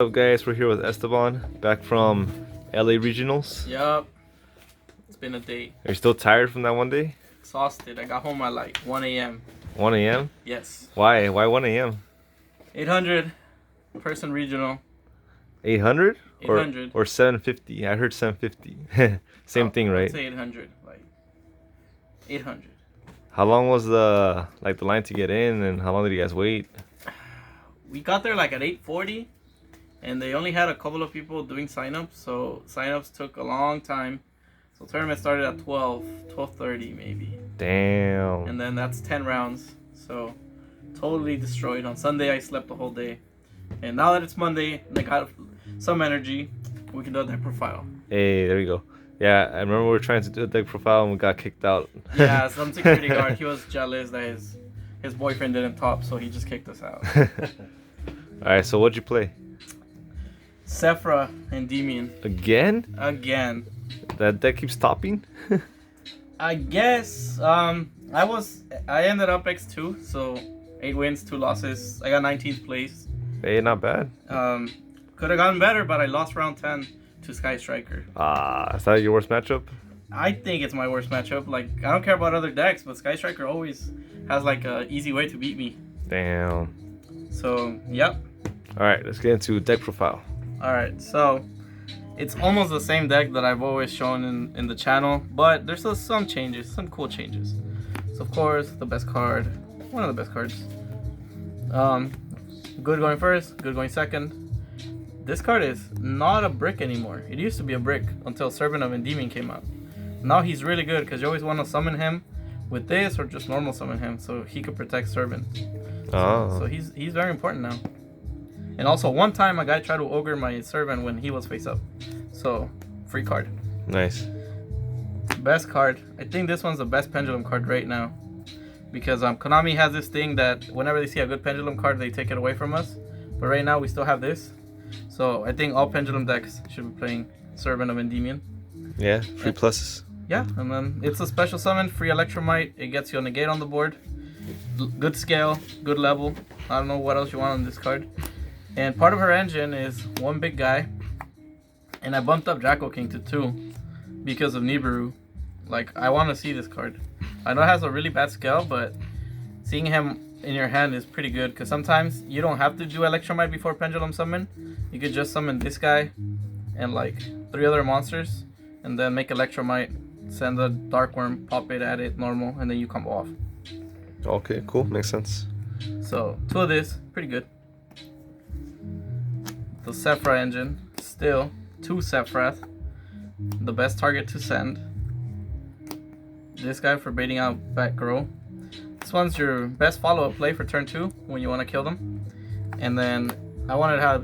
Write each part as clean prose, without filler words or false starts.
What's up, guys? We're here with Esteban, back from LA Regionals. Yup. It's been a day. Are you still tired from that one day? Exhausted. I got home at like 1 a.m. 1 a.m.? Yes. Why? Why 1 a.m.? 800 person regional. 800? 800. Or 750? I heard 750. Same thing, right? I'd say 800. Like 800. How long was the line to get in, and how long did you guys wait? We got there like at 8:40, and they only had a couple of people doing signups, so signups took a long time. So tournament started at 12:30 maybe. Damn. And then that's 10 rounds. So totally destroyed. On Sunday I slept the whole day. And now that it's Monday and I got some energy, we can do a deck profile. Hey, there you go. Yeah, I remember we were trying to do a deck profile and we got kicked out. Yeah, some security guard, he was jealous that his boyfriend didn't top, so he just kicked us out. Alright, so what'd you play? Zefra and Endymion. Again? Again. That deck keeps topping? I guess I ended up X2, so 8 wins, 2 losses. I got 19th place. Hey, not bad. Could have gotten better, but I lost round 10 to Sky Striker. Is that your worst matchup? I think it's my worst matchup. Like, I don't care about other decks, but Sky Striker always has like a easy way to beat me. Damn. So, yep. Alright, let's get into deck profile. Alright, so it's almost the same deck that I've always shown in the channel, but there's still some changes, some cool changes. So of course, the best card, one of the best cards. Good going first, good going second. This card is not a brick anymore. It used to be a brick until Servant of Endymion came out. Now he's really good because you always want to summon him with this or just normal summon him so he could protect Servant. So he's very important now. And also, one time a guy tried to ogre my Servant when he was face up. So, free card. Nice. Best card. I think this one's the best pendulum card right now. Because Konami has this thing that whenever they see a good pendulum card, they take it away from us. But right now, we still have this. So, I think all pendulum decks should be playing Servant of Endymion. Yeah, free pluses. Yeah, and then it's a special summon, free Electromite. It gets you a negate on the board. Good scale, good level. I don't know what else you want on this card. And part of her engine is one big guy. And I bumped up Draco King to 2 because of Nibiru. Like, I want to see this card. I know it has a really bad scale, but seeing him in your hand is pretty good. Because sometimes you don't have to do Electromite before Pendulum Summon. You could just summon this guy and like 3 other monsters. And then make Electromite, send a Dark Worm, pop it at it, normal, and then you come off. Okay, cool. Makes sense. So, 2 of this, pretty good. The Zefra engine, still 2 Zefrath, the best target to send. This guy for baiting out back row. This one's your best follow-up play for turn 2 when you want to kill them. And then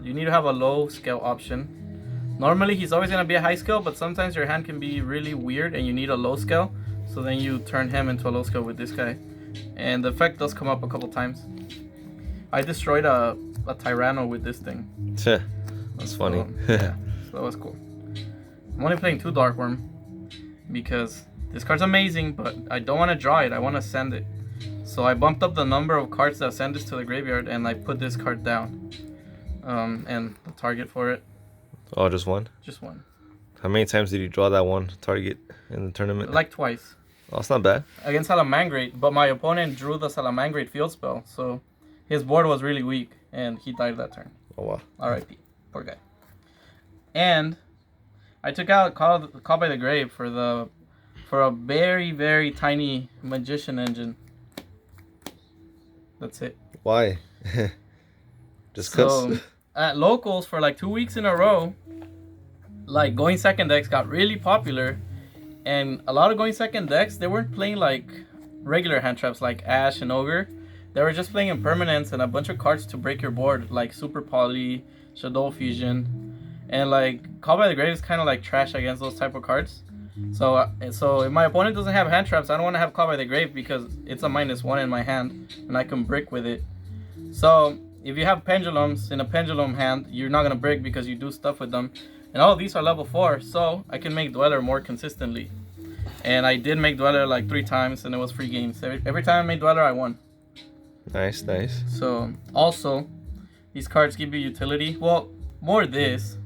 you need to have a low scale option. Normally he's always going to be a high scale, but sometimes your hand can be really weird and you need a low scale. So then you turn him into a low scale with this guy. And the effect does come up a couple times. I destroyed a Tyranno with this thing. That's funny. Yeah, so that was cool. I'm only playing 2 Dark Worm because this card's amazing, but I don't want to draw it. I want to send it. So I bumped up the number of cards that send this to the graveyard, and I put this card down. And the target for it. Oh, just one? Just one. How many times did you draw that one target in the tournament? Like twice. Oh, that's not bad. Against Salamangrate, but my opponent drew the Salamangrate field spell, so his board was really weak, and he died that turn. Oh, wow. R.I.P. Poor guy. And I took out Call by the Grave for a very, very tiny Magician engine. That's it. Why? Just because? So, at locals for like 2 weeks in a row, like going second decks got really popular. And a lot of going second decks, they weren't playing like regular hand traps like Ash and Ogre. They were just playing impermanence and a bunch of cards to break your board, like Super Poly, Shadow Fusion. And like Call by the Grave is kind of like trash against those type of cards. So if my opponent doesn't have hand traps, I don't want to have Call by the Grave because it's a -1 in my hand and I can brick with it. So if you have pendulums in a pendulum hand, you're not gonna break because you do stuff with them. And all of these are level 4, so I can make Dweller more consistently. And I did make Dweller like 3 times, and it was free games. Every time I made Dweller, I won. Nice, nice. So, also, these cards give you utility. Well, more this,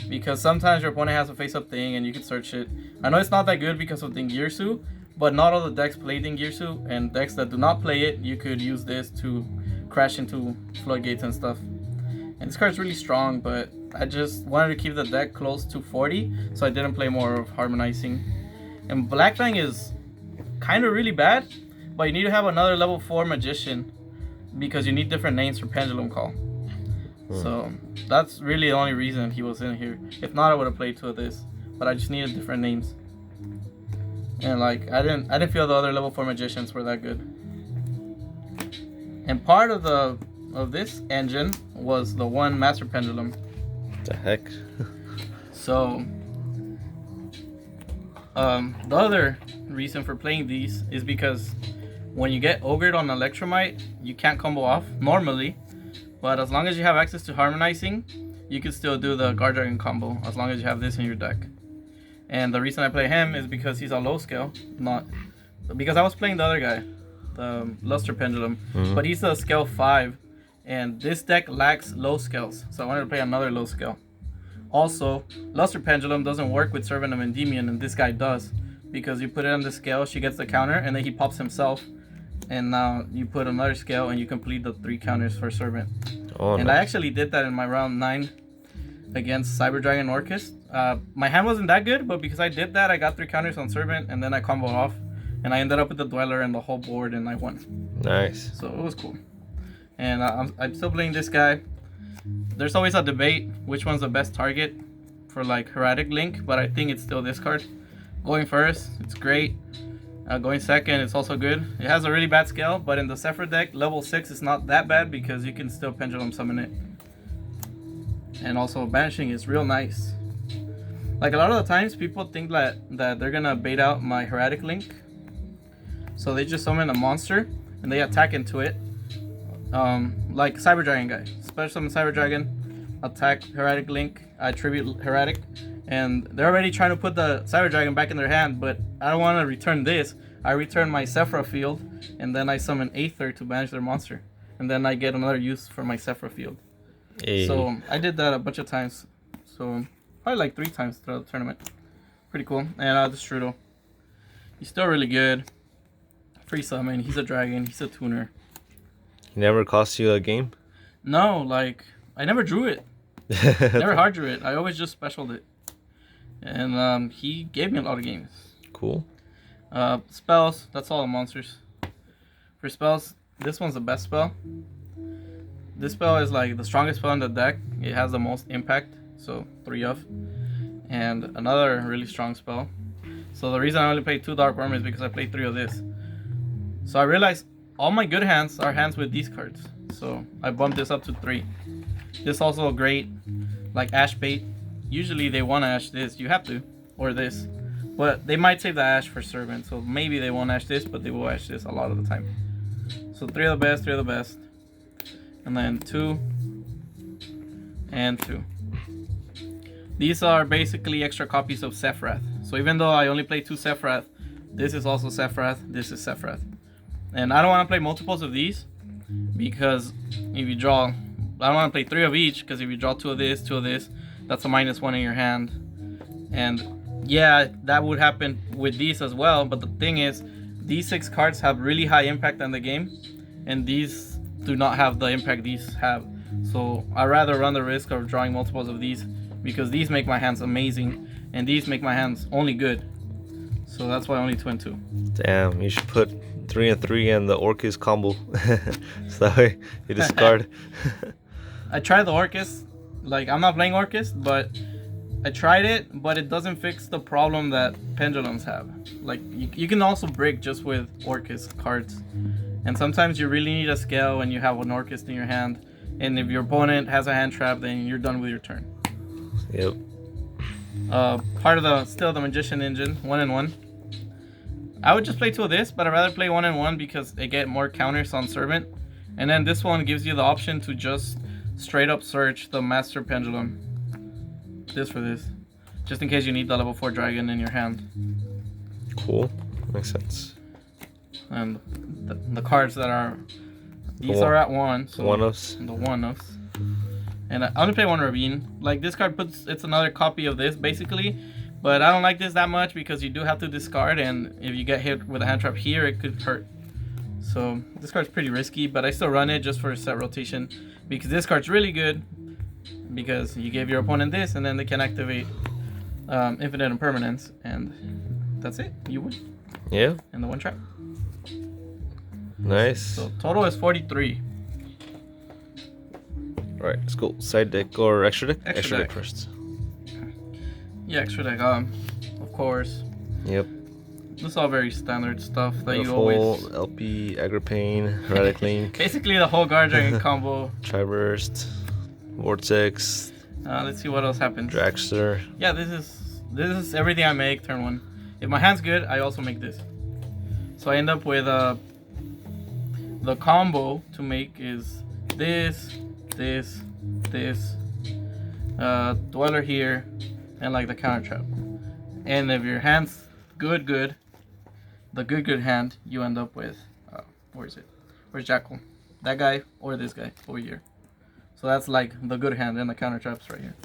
because sometimes your opponent has a face-up thing and you can search it. I know it's not that good because of Dingirsu, but not all the decks play Dingirsu, and decks that do not play it, you could use this to crash into floodgates and stuff. And this card's really strong, but I just wanted to keep the deck close to 40, so I didn't play more of Harmonizing. And Black Fang is kind of really bad, but you need to have another level 4 Magician, because you need different names for Pendulum Call. So that's really the only reason he was in here. If not, I would have played 2 of this, but I just needed different names. And like I didn't feel the other level 4 Magicians were that good. And part of this engine was the one Master Pendulum. The heck? So the other reason for playing these is because when you get ogred on Electromite, you can't combo off normally, but as long as you have access to Harmonizing, you can still do the Guard Dragon combo as long as you have this in your deck. And the reason I play him is because he's a low scale, not because I was playing the other guy, the Luster Pendulum, but he's a scale 5, and this deck lacks low scales, so I wanted to play another low scale. Also, Luster Pendulum doesn't work with Servant of Endymion, and this guy does, because you put it on the scale, she gets the counter, and then he pops himself, and now you put another scale and you complete the 3 counters for Servant. Oh, and nice. I actually did that in my round 9 against Cyber Dragon Orcust. My hand wasn't that good, but because I did that, I got 3 counters on Servant, and then I comboed off, and I ended up with the Dweller and the whole board, and I won. Nice. So it was cool. And I'm still playing this guy. There's always a debate which one's the best target for like Heretic Link, but I think it's still this card. Going first, it's great. Going second, it's also good. It has a really bad scale, but in the Zefra deck, level 6 is not that bad because you can still Pendulum Summon it. And also banishing is real nice. Like a lot of the times, people think that they're gonna bait out my Heretic Link, so they just summon a monster and they attack into it. Like Cyber Dragon guy, special summon Cyber Dragon, attack Heretic Link, I tribute Heretic, and they're already trying to put the Cyber Dragon back in their hand, but I don't want to return this. I return my Zefra field, and then I summon Aether to banish their monster, and then I get another use for my Zefra field. Hey. So I did that a bunch of times, so probably like 3 times throughout the tournament. Pretty cool. And the Strudel, he's still really good. Free summon, he's a dragon, he's a tuner. He never cost you a game? No, like I never drew it. Never hard drew it. I always just specialed it. And he gave me a lot of games. Cool. Spells, that's all the monsters. For spells, this one's the best spell. This spell is like the strongest spell in the deck. It has the most impact, so 3 of. And another really strong spell. So the reason I only played 2 Dark Worm is because I played 3 of this. So I realized all my good hands are hands with these cards. So I bumped this up to 3. This also a great, like Ash Bait. Usually they want to Ash this, you have to, or this. But they might save the Ash for Servant, so maybe they won't Ash this, but they will Ash this a lot of the time. So 3 of the best, 3 of the best. And then 2, and 2. These are basically extra copies of Sephiroth. So even though I only play 2 Sephiroth, this is also Sephiroth, this is Sephiroth. And I don't want to play multiples of these, because if you draw, I don't want to play 3 of each, because if you draw 2 of this, 2 of this, that's a -1 in your hand. And yeah, that would happen with these as well, but the thing is, these 6 cards have really high impact on the game, and these do not have the impact these have. So I'd rather run the risk of drawing multiples of these, because these make my hands amazing, and these make my hands only good. So that's why only 2 and 2. Damn, you should put 3 and 3 and the Orcus combo. So that way you discard. I tried the Orcus. Like, I'm not playing Orcus, but I tried it, but it doesn't fix the problem that pendulums have. Like, you can also break just with Orcus cards. And sometimes you really need a scale when you have an Orcus in your hand. And if your opponent has a hand trap, then you're done with your turn. Yep. Part of the Magician engine, 1 and 1. I would just play 2 of this, but I'd rather play 1 and 1 because they get more counters on Servant. And then this one gives you the option to just straight up search the Master Pendulum. This for this. Just in case you need the level 4 dragon in your hand. Cool. Makes sense. And the cards that are... These are at 1. So 1-ofs. the 1-ofs. And I only play one Ravine. Like, this card it's another copy of this, basically. But I don't like this that much because you do have to discard, and if you get hit with a hand trap here, it could hurt. So this card's pretty risky, but I still run it just for set rotation because this card's really good because you give your opponent this, and then they can activate infinite impermanence, and that's it. You win. Yeah. And the one trap. Nice. So total is 43. Alright, let's go. Side deck or extra deck? Extra deck deck. first. Yeah, extra deck. Of course. Yep. This is all very standard stuff that you Full always. LP, Agripain, Radic Link, Basically the whole guard dragon combo. Triburst, Vortex, Let's see what else happens. Dragster. Yeah, this is everything I make turn 1. If my hand's good, I also make this. So I end up with the combo to make is this, Dweller here, and like the counter trap. And if your hand's good, the good hand, you end up with where is it? Where's Jackal? That guy or this guy over here. So that's like the good hand and the counter traps right here.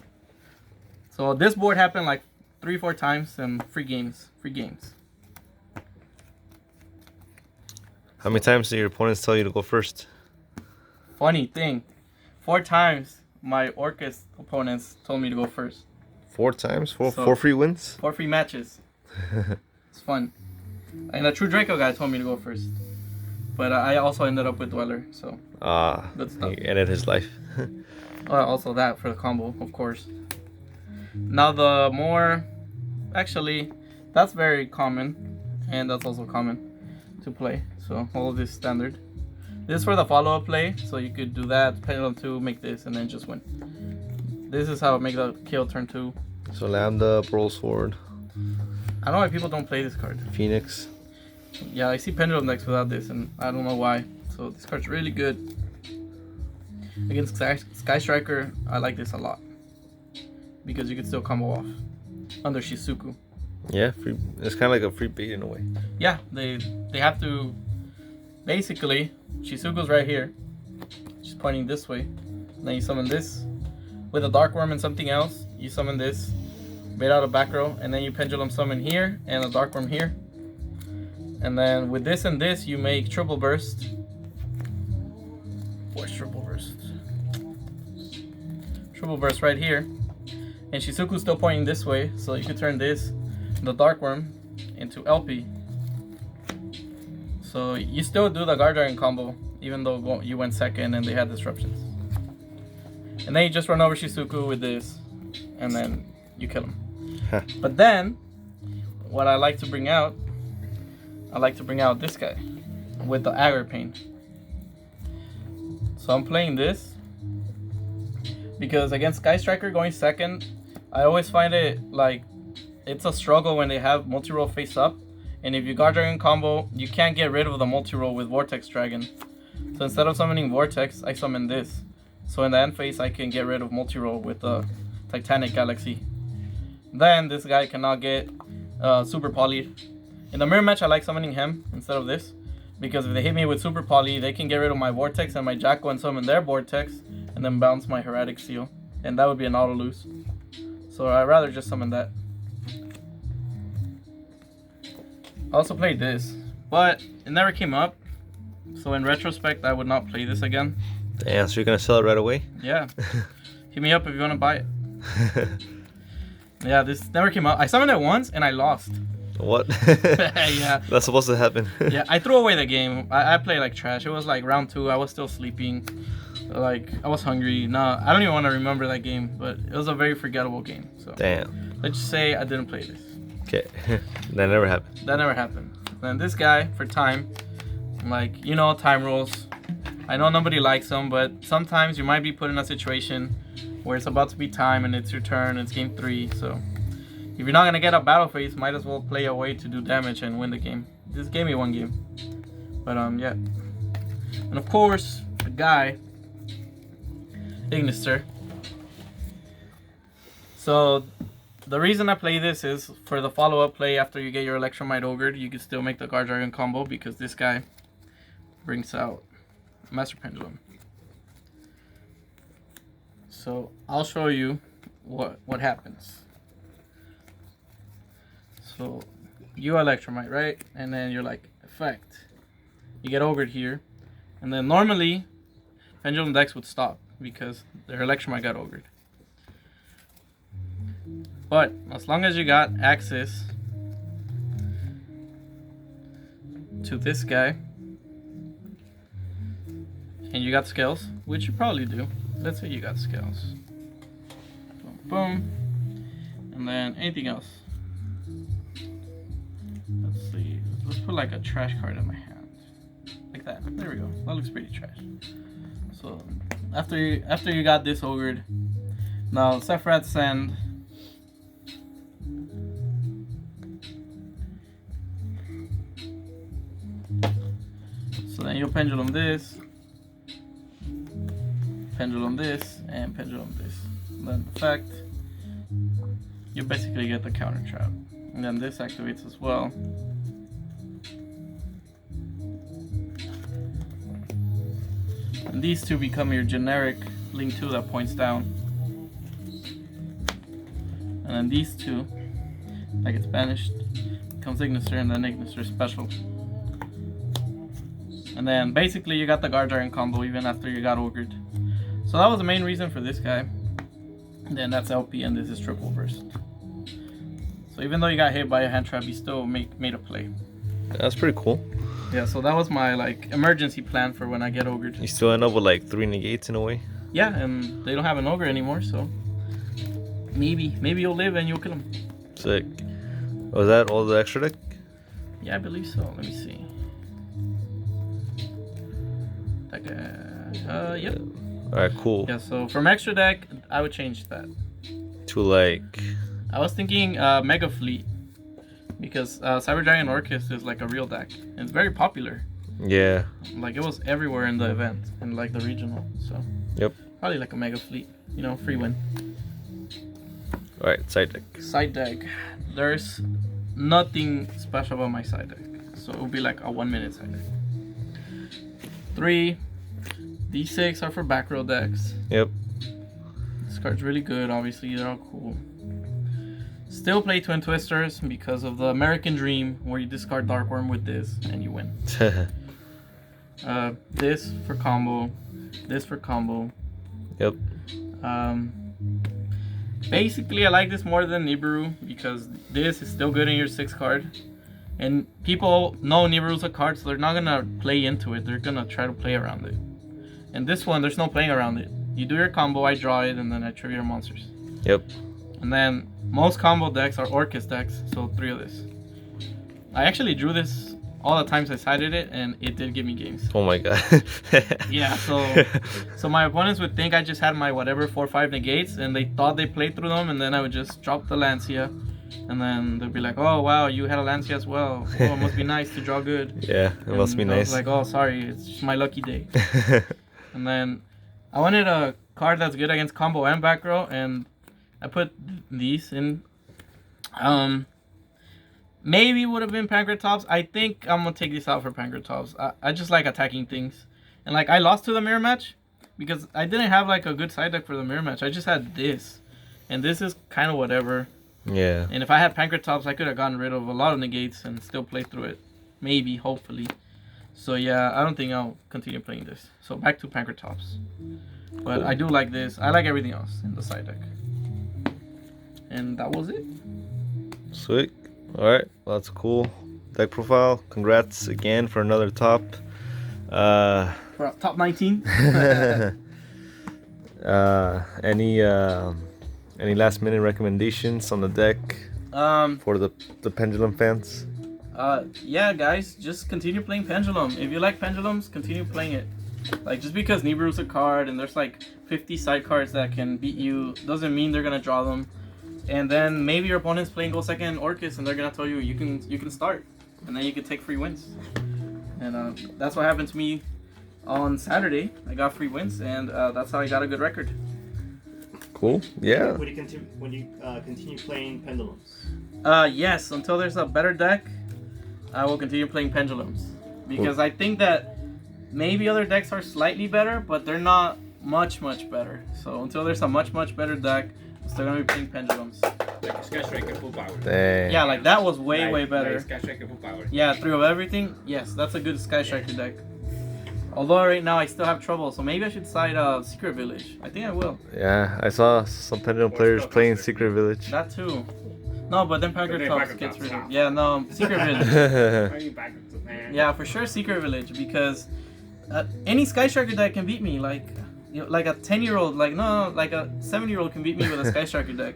So this board happened like 3-4 times and free games. How many times do your opponents tell you to go first? Funny thing, 4 times my Orcus opponents told me to go first. 4 times? So- 4 free wins? 4 free matches. It's fun. And a True Draco guy told me to go first. But I also ended up with Dweller, so good stuff. He ended his life. Also that for the combo, of course. Now the more, actually, that's very common, and that's also common to play. So all of this standard. This is for the follow-up play, so you could do that, pendulum 2, make this, and then just win. This is how it make the kill turn 2. So Lambda, Brawl Sword, I don't know why people don't play this card. Phoenix. Yeah, I see pendulum decks without this, and I don't know why. So this card's really good. Against Sky Striker, I like this a lot. Because you can still combo off. Under Shizuku. Yeah, free. It's kind of like a free bait in a way. Yeah, they have to... Basically, Shizuku's right here. She's pointing this way. Then you summon this. With a Dark Worm and something else, you summon this. Bait out a back row, and then you pendulum summon here, and a Dark Worm here. And then with this and this, you make Triple Burst. Where's Triple Burst? Triple Burst right here. And Shizuku's still pointing this way, so you could turn this, the Dark Worm, into LP. So you still do the Guard Dragon combo, even though you went second and they had disruptions. And then you just run over Shizuku with this, and then you kill him. But then, what I like to bring out, this guy with the Agripain. So I'm playing this because against Sky Striker going second, I always find it like it's a struggle when they have multi-roll face up, and if you Guard Dragon combo, you can't get rid of the multi-roll with Vortex Dragon. So instead of summoning Vortex, I summon this. So in the end phase, I can get rid of multi-roll with the Titanic Galaxy. Then this guy cannot get Super Poly. In the mirror match, I like summoning him instead of this, because if they hit me with Super Poly, they can get rid of my Vortex and my Jackal and summon their Vortex, and then bounce my Heretic Seal, and that would be an auto lose. So I'd rather just summon that. I also played this, but it never came up, so in retrospect, I would not play this again. Damn, so you're gonna sell it right away? Yeah. Hit me up if you want to buy it. Yeah, this never came up. I summoned it once and I lost. What? Yeah. That's supposed to happen. Yeah, I threw away the game. I played like trash. It was like round 2. I was still sleeping. Like, I was hungry. No, I don't even want to remember that game, but it was a very forgettable game. So Damn. let's just say I didn't play this. Okay. That never happened. That never happened. And this guy, for time, like, you know, time rules. I know nobody likes them, but sometimes you might be put in a situation where it's about to be time and it's your turn, it's game 3, so if you're not going to get a battle phase, might as well play a way to do damage and win the game. This gave me 1 game. But yeah. And of course, the guy, Ignister. So the reason I play this is for the follow-up play after you get your Electromite Ogre, you can still make the Guard Dragon combo because this guy brings out Master Pendulum. so I'll show you what happens. So you Electromite, right? And then you're like effect. You get ogred here, and then normally Pendulum decks would stop because their Electromite got ogred. But as long as you got access to this guy and you got skills, which you probably do. Let's say you got skills. Boom, boom. And then anything else. Let's see. Let's put like a trash card in my hand. Like that. There we go. That looks pretty trash. So after you got this ogred, now Zefra send. So then you'll pendulum this, pendulum this, and pendulum this. And then effect, you basically get the counter trap. And then this activates as well. And these two become your generic Link 2 that points down. And then these two, that gets banished, becomes Ignister, and then Ignister special. And then basically you got the Guard Giant combo even after you got ogred. So that was the main reason for this guy. And then that's LP, and this is triple burst. So even though you got hit by a hand trap, you still made a play. That's pretty cool. Yeah, so that was my like emergency plan for when I get ogred. You still end up with like 3 negates in a way. Yeah, and they don't have an ogre anymore, so maybe you'll live and you'll kill him. Sick. Was that all the extra deck? Yeah, I believe so. Let me see. Yep. Alright, cool. Yeah, so from extra deck, I would change that. To like... I was thinking Mega Fleet. Because Cyber Giant Orcust is like a real deck. And it's very popular. Yeah. Like it was everywhere in the event. And like the regional. So Yep. probably like a Mega Fleet. You know, free win. Alright, side deck. Side deck. There's nothing special about my side deck. So it would be like a 1 minute side deck. 3. These 6 are for back row decks. Yep. This card's really good, obviously, they're all cool. Still play Twin Twisters because of the American Dream, where you discard Dark Worm with this and you win. This for combo, this for combo. Yep. Basically, I like this more than Nibiru because this is still good in your 6 card. And people know Nibiru's a card, so they're not gonna play into it. They're gonna try to play around it. And this one, there's no playing around it. You do your combo, I draw it, and then I trigger your monsters. Yep. And then most combo decks are Orcust decks, so 3 of this. I actually drew this all the times I sided it, and it did give me games. Oh my god. Yeah, so my opponents would think I just had my whatever 4 or 5 negates, and they thought they played through them, and then I would just drop the Lancia. And then they'd be like, oh wow, you had a Lancia as well. Oh, it must be nice to draw good. Yeah, it must be I nice. was like, oh sorry, it's just my lucky day. And then I wanted a card that's good against combo and back row, and I put these in. Maybe would have been Pancratops. I think I'm gonna take this out for Pancratops. I just like attacking things. And like I lost to the mirror match because I didn't have like a good side deck for the mirror match. I just had this. And this is kind of whatever. Yeah. And if I had Pancratops, I could have gotten rid of a lot of negates and still play through it. Maybe, hopefully. So yeah, I don't think I'll continue playing this. So back to Pancratops. But I do like this. I like everything else in the side deck. And that was it. Sweet. Alright, well, that's cool. Deck profile. Congrats again for another top. For top 19. Any last minute recommendations on the deck for the Pendulum fans? Yeah, guys, just continue playing Pendulum. If you like Pendulums, continue playing it. Like, just because Nibiru's a card and there's like 50 side cards that can beat you doesn't mean they're gonna draw them. And then maybe your opponent's playing Gold Second Orcust and they're gonna tell you you can start, and then you can take free wins. And that's what happened to me on Saturday. I got free wins, and that's how I got a good record. Cool. Yeah. Would you continue playing Pendulums? Yes, until there's a better deck, I will continue playing Pendulums. Because I think that maybe other decks are slightly better, but they're not much better. So until there's a much better deck, I'm still gonna be playing Pendulums. Like Sky Striker full power. Dang. Yeah, like that was way Like better. Sky Striker full power. Yeah, 3 of everything. Yes, that's a good Sky Striker deck. Although right now I still have trouble, so maybe I should side Secret Village. I think I will. Yeah, I saw some Pendulum players playing Secret Village. That too. No, but then Packer then Tops Packer gets Tops, rid of. stop. Yeah, no, Secret Village. I mean, back to man. Yeah, for sure, Secret Village, because any Sky Striker deck can beat me. Like a 10-year-old, like like a 7-year-old can beat me with a Sky Striker deck.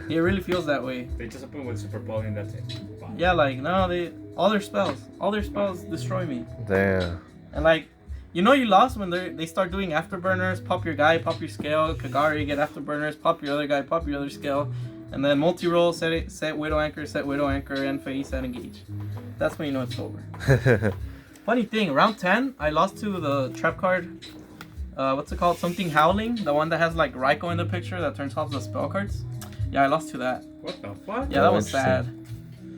It really feels that way. They just open with Super Bowl and that's it. Wow. Yeah, like no, all their spells destroy me. Damn. And like, you know, you lost when they start doing afterburners. Pop your guy, pop your scale. Kagari, get afterburners. Pop your other guy, pop your other scale. And then multi-roll, set Widow Anchor, and Face, set Engage. That's when you know it's over. Funny thing, round 10, I lost to the trap card. What's it called? Something Howling. The one that has like Raikou in the picture that turns off the spell cards. Yeah, I lost to that. What the fuck? Yeah, that was interesting.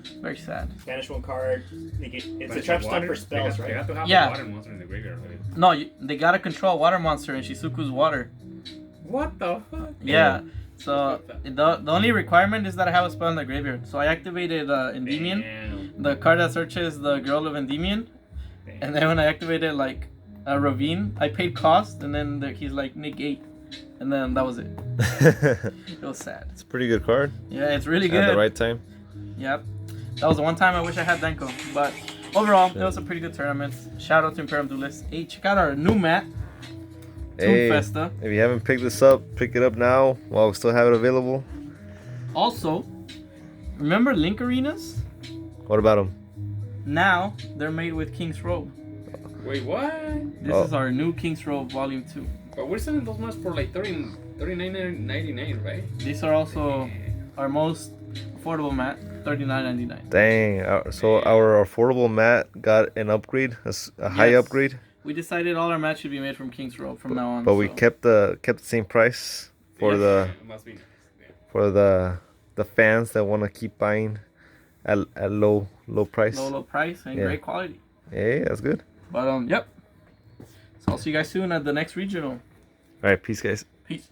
sad. Very sad. Banish one card. It's But a trap stun water- for spells, they right? have to have Yeah. a water monster in the graveyard. Right? No, they gotta control a water monster and Shizuku's water. What the fuck? Yeah. So the only requirement is that I have a spell in the graveyard. So I activated Endymion, Damn. the card that searches the girl of Endymion, Damn. and then when I activated like a Ravine, I paid cost, and then he's like negate, and then that was it. It was sad. It's a pretty good card. Yeah, it's really At good. the right time. Yep. That was the one time I wish I had Denko, but overall it was a pretty good tournament. Shout out to Imperium Duelist. Hey, check out our new mat, Toon Hey, Festa. if you haven't picked this up, pick it up now while we still have it available. Also, remember Link Arenas? What about them? Now they're made with King's Robe. Wait, what? This Oh. is our new King's Robe Volume 2. But we're selling those masks for like $39.99, right? These are also our most affordable mat, $39.99. Dang. So our affordable mat got an upgrade, a high Yes. upgrade, We decided all our mats should be made from King's Robe from now on. but we so- kept the same price for Yeah, it must be nice. Yeah. for the fans that want to keep buying at low price. low price and Yeah. great quality. Hey, that's good. But yep. So I'll see you guys soon at the next regional. All right, peace, guys. Peace.